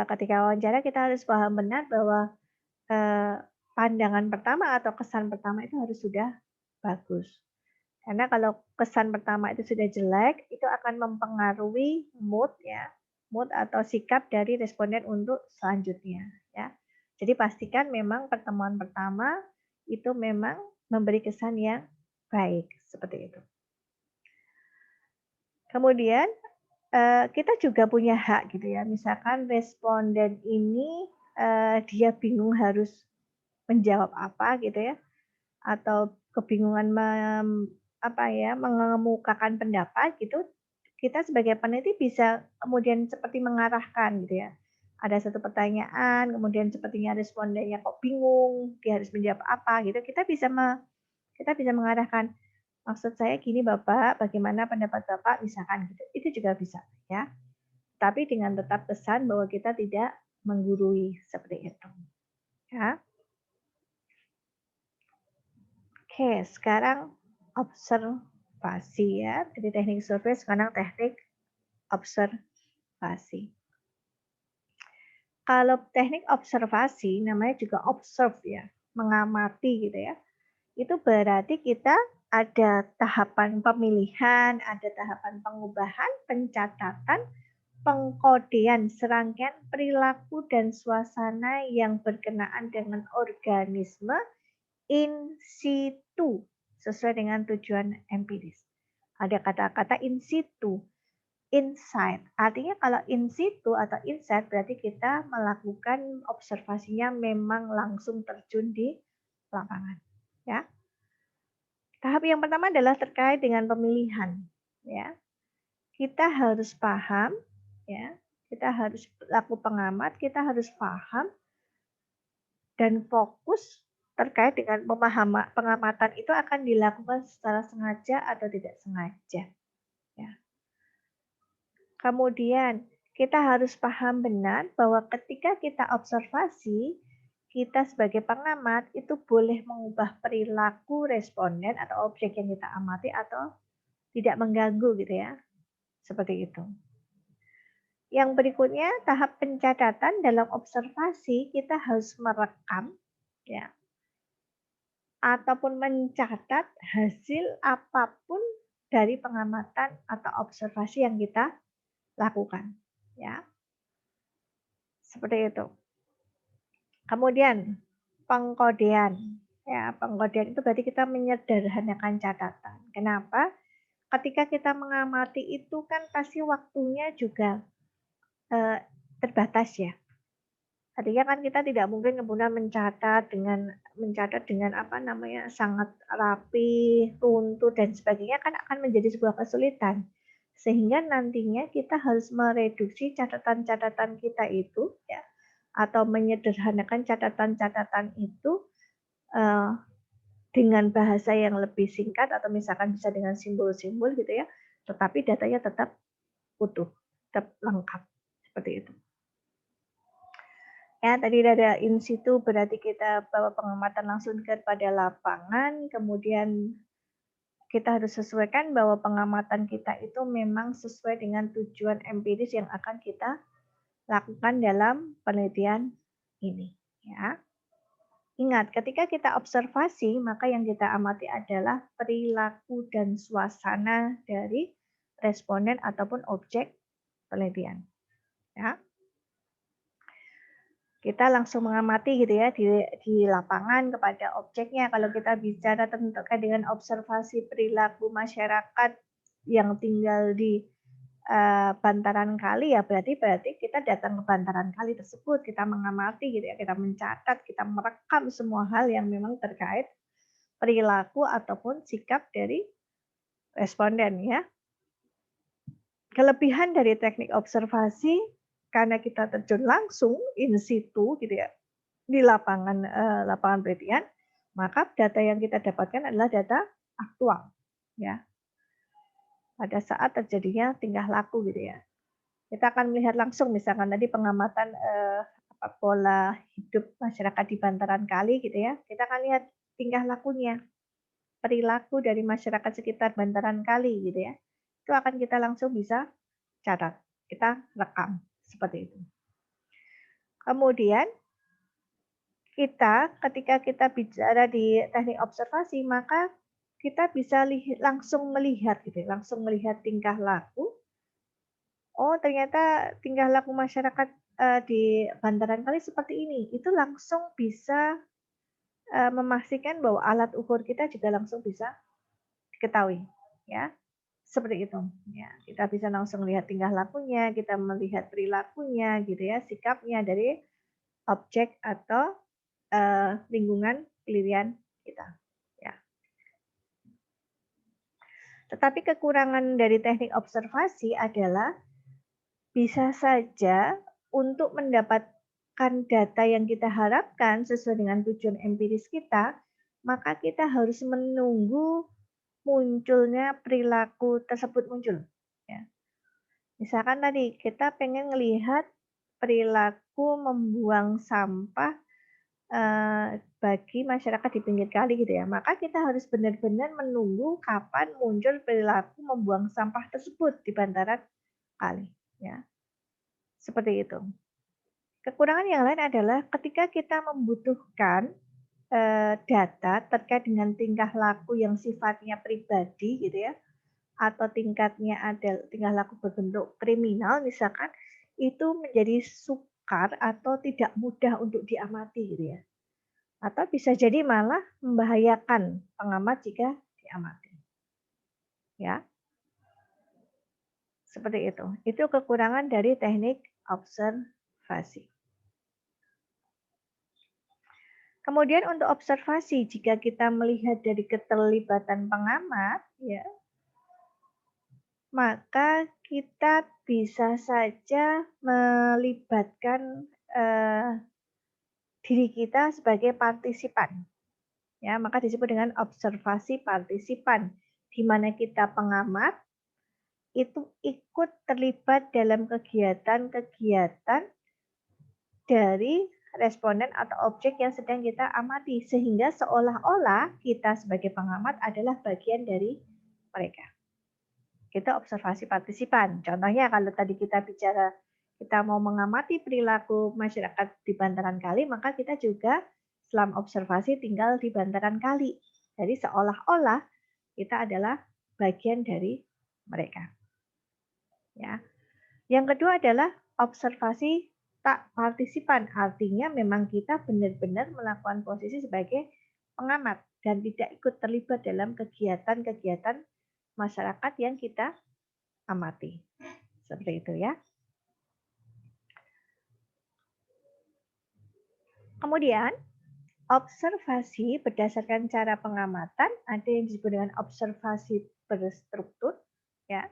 Ketika wawancara kita harus paham benar bahwa pandangan pertama atau kesan pertama itu harus sudah bagus. Karena kalau kesan pertama itu sudah jelek, itu akan mempengaruhi mood ya, mood atau sikap dari responden untuk selanjutnya ya. Jadi pastikan memang pertemuan pertama itu memang memberi kesan yang baik seperti itu. Kemudian kita juga punya hak gitu ya. Misalkan responden ini dia bingung harus menjawab apa gitu ya, atau kebingungan mengemukakan pendapat gitu, kita sebagai peneliti bisa kemudian seperti mengarahkan gitu ya. Ada satu pertanyaan, kemudian sepertinya respondennya kok bingung, dia harus menjawab apa gitu. Kita bisa mengarahkan, maksud saya gini Bapak, bagaimana pendapat Bapak misalkan gitu. Itu juga bisa ya. Tapi dengan tetap pesan bahwa kita tidak menggurui seperti itu. Ya. Oke, sekarang observasi ya. Dari teknik survei sekarang teknik observasi. Kalau teknik observasi namanya juga observe ya. mengamati gitu ya, itu berarti kita ada tahapan pemilihan, ada tahapan pengubahan, pencatatan, pengkodean serangkaian perilaku dan suasana yang berkenaan dengan organisme in situ sesuai dengan tujuan empiris. Ada kata-kata in situ, inside. Artinya kalau in situ atau inside berarti kita melakukan observasinya memang langsung terjun di lapangan, ya. Tahap yang pertama adalah terkait dengan pemilihan, ya. Kita harus paham, ya. Kita harus laku pengamat, kita harus paham dan fokus terkait dengan pengamatan itu akan dilakukan secara sengaja atau tidak sengaja, ya. Kemudian kita harus paham benar bahwa ketika kita observasi, kita sebagai pengamat itu boleh mengubah perilaku responden atau objek yang kita amati atau tidak mengganggu gitu ya. Seperti itu. Yang berikutnya tahap pencatatan dalam observasi kita harus merekam ya ataupun mencatat hasil apapun dari pengamatan atau observasi yang kita lakukan ya. Seperti itu. Kemudian pengkodean. Ya, pengkodean itu berarti kita menyederhanakan catatan. Kenapa? Ketika kita mengamati itu kan pasti waktunya juga terbatas ya. Artinya kan kita tidak mungkin kemudian mencatat dengan apa namanya sangat rapi, runtut dan sebagainya kan akan menjadi sebuah kesulitan. Sehingga nantinya kita harus mereduksi catatan-catatan kita itu ya atau menyederhanakan catatan-catatan itu uh, dengan bahasa yang lebih singkat atau misalkan bisa dengan simbol-simbol gitu ya, tetapi datanya tetap utuh, tetap lengkap seperti itu. Ya, tadi ada in situ berarti kita bawa pengamatan langsung kepada lapangan, kemudian kita harus sesuaikan bahwa pengamatan kita itu memang sesuai dengan tujuan empiris yang akan kita lakukan dalam penelitian ini. Ya. Ingat, ketika kita observasi, maka yang kita amati adalah perilaku dan suasana dari responden ataupun objek penelitian. Ya. Kita langsung mengamati gitu ya di lapangan kepada objeknya. Kalau kita bicara terkait dengan observasi perilaku masyarakat yang tinggal di bantaran kali ya berarti kita datang ke bantaran kali tersebut, kita mengamati gitu ya, kita mencatat, kita merekam semua hal yang memang terkait perilaku ataupun sikap dari responden ya. Kelebihan dari teknik observasi karena kita terjun langsung in situ gitu ya di lapangan penelitian, maka data yang kita dapatkan adalah data aktual ya. Pada saat terjadinya tingkah laku gitu ya. Kita akan melihat langsung misalkan tadi pengamatan pola hidup masyarakat di bantaran kali gitu ya. Kita akan lihat tingkah lakunya, perilaku dari masyarakat sekitar bantaran kali gitu ya. Itu akan kita langsung bisa catat, kita rekam seperti itu. Kemudian kita ketika kita bicara di teknik observasi maka kita bisa langsung melihat gitu, langsung melihat tingkah laku. Oh, ternyata tingkah laku masyarakat di bantaran kali seperti ini. Itu langsung bisa memastikan bahwa alat ukur kita juga langsung bisa diketahui, ya. Seperti itu. Ya, kita bisa langsung melihat tingkah lakunya, kita melihat perilakunya gitu ya, sikapnya dari objek atau lingkungan penelitian kita. Ya. Tetapi kekurangan dari teknik observasi adalah bisa saja untuk mendapatkan data yang kita harapkan sesuai dengan tujuan empiris kita, maka kita harus menunggu munculnya perilaku tersebut muncul. Ya. Misalkan tadi kita pengen melihat perilaku membuang sampah bagi masyarakat di pinggir kali gitu ya. Maka kita harus benar-benar menunggu kapan muncul perilaku membuang sampah tersebut di bantaran kali. Ya. Seperti itu. Kekurangan yang lain adalah ketika kita membutuhkan data terkait dengan tingkah laku yang sifatnya pribadi gitu ya, atau tingkah laku berbentuk kriminal misalkan, itu menjadi sukar atau tidak mudah untuk diamati gitu ya. Atau bisa jadi malah membahayakan pengamat jika diamati. Ya, seperti itu. Itu kekurangan dari teknik observasi. Kemudian untuk observasi, jika kita melihat dari keterlibatan pengamat, ya, maka kita bisa saja melibatkan diri kita sebagai partisipan. Ya, maka disebut dengan observasi partisipan, di mana kita pengamat itu ikut terlibat dalam kegiatan-kegiatan dari responden atau objek yang sedang kita amati, sehingga seolah-olah kita sebagai pengamat adalah bagian dari mereka. Kita observasi partisipan. Contohnya kalau tadi kita bicara kita mau mengamati perilaku masyarakat di bantaran kali, maka kita juga selama observasi tinggal di bantaran kali. Jadi seolah-olah kita adalah bagian dari mereka. Ya. Yang kedua adalah observasi tak partisipan, artinya memang kita benar-benar melakukan posisi sebagai pengamat dan tidak ikut terlibat dalam kegiatan-kegiatan masyarakat yang kita amati. Seperti itu ya. Kemudian, observasi berdasarkan cara pengamatan, ada yang disebut dengan observasi berstruktur, ya.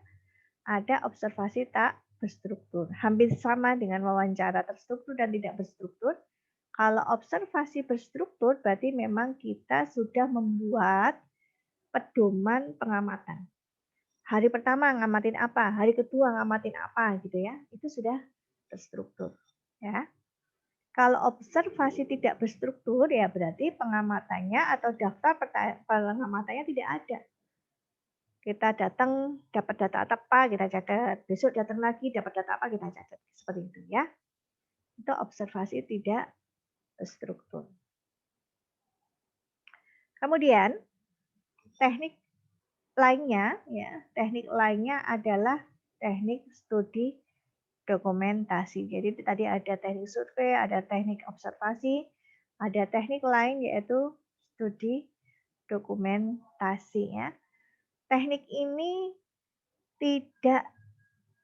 Ada observasi tak berstruktur. Hampir sama dengan wawancara terstruktur dan tidak berstruktur. Kalau observasi berstruktur berarti memang kita sudah membuat pedoman pengamatan. Hari pertama ngamatin apa, hari kedua ngamatin apa gitu ya. Itu sudah terstruktur, ya. Kalau observasi tidak berstruktur ya berarti pengamatannya atau daftar pengamatannya tidak ada. Kita datang dapat data apa kita catat, besok datang lagi dapat data apa kita catat, seperti itu ya. Itu observasi tidak terstruktur. Kemudian teknik lainnya adalah teknik studi dokumentasi. Jadi tadi ada teknik survei, ada teknik observasi, ada teknik lain yaitu studi dokumentasi ya. Teknik ini tidak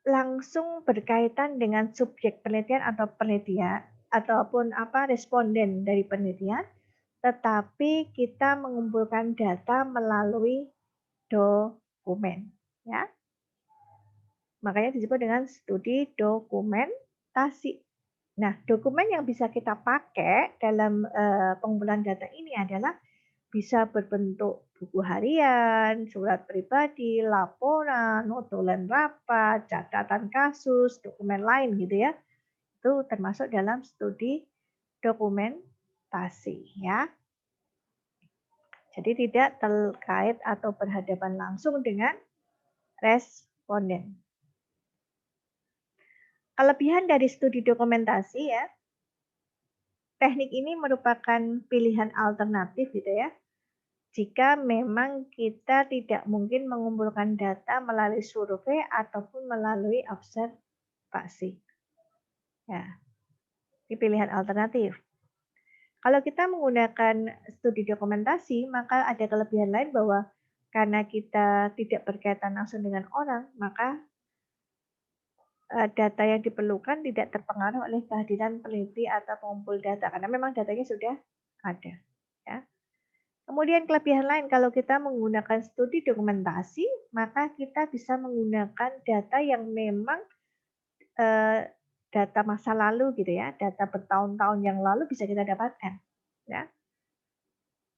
langsung berkaitan dengan subjek penelitian atau penelitian ataupun responden dari penelitian, tetapi kita mengumpulkan data melalui dokumen ya. Makanya disebut dengan studi dokumentasi. Nah, dokumen yang bisa kita pakai dalam pengumpulan data ini adalah bisa berbentuk buku harian, surat pribadi, laporan, notulen rapat, catatan kasus, dokumen lain gitu ya. Itu termasuk dalam studi dokumentasi ya. Jadi tidak terkait atau berhadapan langsung dengan responden. Kelebihan dari studi dokumentasi ya, teknik ini merupakan pilihan alternatif gitu ya. Jika memang kita tidak mungkin mengumpulkan data melalui survei ataupun melalui observasi. Ya, ini pilihan alternatif. Kalau kita menggunakan studi dokumentasi, maka ada kelebihan lain bahwa karena kita tidak berkaitan langsung dengan orang, maka data yang diperlukan tidak terpengaruh oleh kehadiran peneliti atau pengumpul data, karena memang datanya sudah ada. Ya. Kemudian kelebihan lain kalau kita menggunakan studi dokumentasi, maka kita bisa menggunakan data yang memang data masa lalu gitu ya, data bertahun-tahun yang lalu bisa kita dapatkan. Ya.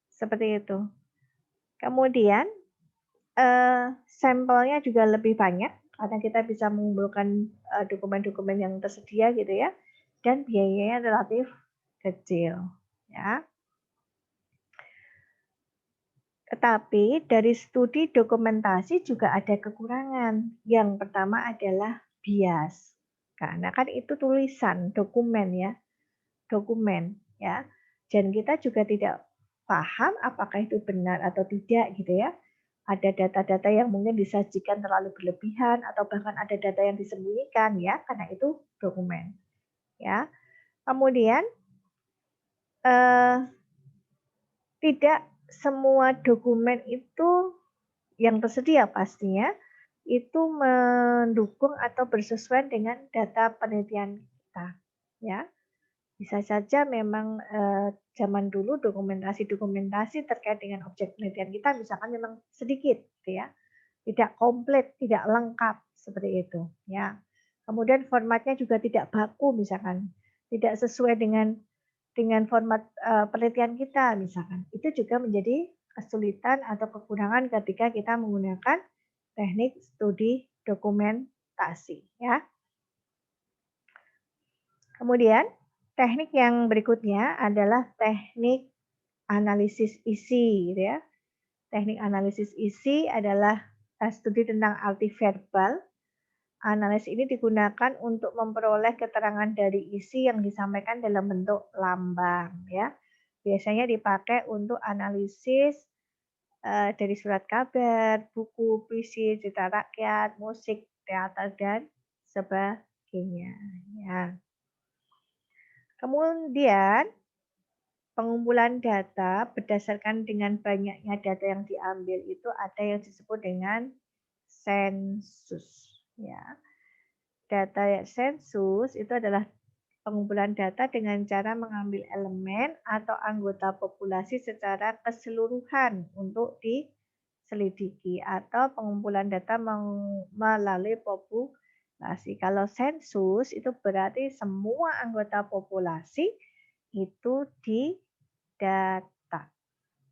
Seperti itu. Kemudian sampelnya juga lebih banyak karena kita bisa mengumpulkan dokumen-dokumen yang tersedia gitu ya, dan biayanya relatif kecil. Ya. Tetapi dari studi dokumentasi juga ada kekurangan. Yang pertama adalah bias. Karena kan itu tulisan, dokumen ya. Dokumen ya. Dan kita juga tidak paham apakah itu benar atau tidak gitu ya. Ada data-data yang mungkin disajikan terlalu berlebihan atau bahkan ada data yang disembunyikan ya, karena itu dokumen ya. Kemudian eh, tidak semua dokumen itu yang tersedia pastinya itu mendukung atau bersesuaian dengan data penelitian kita ya. Bisa saja memang zaman dulu dokumentasi-dokumentasi terkait dengan objek penelitian kita misalkan memang sedikit gitu ya. Tidak komplit, tidak lengkap seperti itu ya. Kemudian formatnya juga tidak baku misalkan, tidak sesuai dengan format penelitian kita misalkan. Itu juga menjadi kesulitan atau kekurangan ketika kita menggunakan teknik studi dokumentasi ya. Kemudian teknik yang berikutnya adalah teknik analisis isi gitu ya. Teknik analisis isi adalah studi tentang artiverbal. Analisis ini digunakan untuk memperoleh keterangan dari isi yang disampaikan dalam bentuk lambang ya. Biasanya dipakai untuk analisis dari surat kabar, buku, puisi, cerita rakyat, musik, teater dan sebagainya ya. Kemudian pengumpulan data berdasarkan dengan banyaknya data yang diambil itu ada yang disebut dengan sensus ya. Data sensus itu adalah pengumpulan data dengan cara mengambil elemen atau anggota populasi secara keseluruhan untuk diselidiki atau pengumpulan data melalui populasi. Kalau sensus itu berarti semua anggota populasi itu didata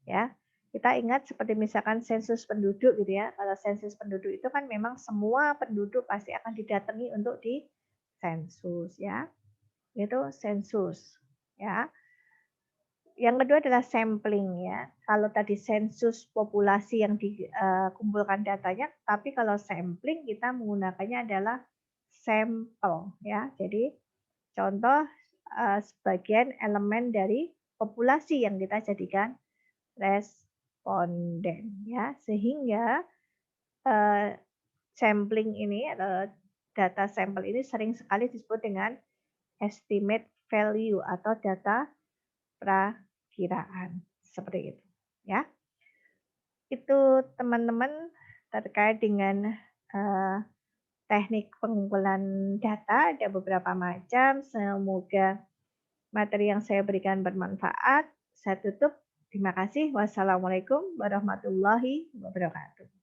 ya. Kita ingat seperti misalkan sensus penduduk gitu ya. Kalau sensus penduduk itu kan memang semua penduduk pasti akan didatangi untuk di sensus ya. Itu sensus ya. Yang kedua adalah sampling ya. Kalau tadi sensus populasi yang dikumpulkan datanya, tapi kalau sampling kita menggunakannya adalah sampel ya. Jadi contoh sebagian elemen dari populasi yang kita jadikan responden ya, sehingga sampling ini atau data sampel ini sering sekali disebut dengan estimate value atau data prakiraan seperti itu ya. Itu teman-teman terkait dengan teknik pengumpulan data, ada beberapa macam. Semoga materi yang saya berikan bermanfaat. Saya tutup. Terima kasih. Wassalamualaikum warahmatullahi wabarakatuh.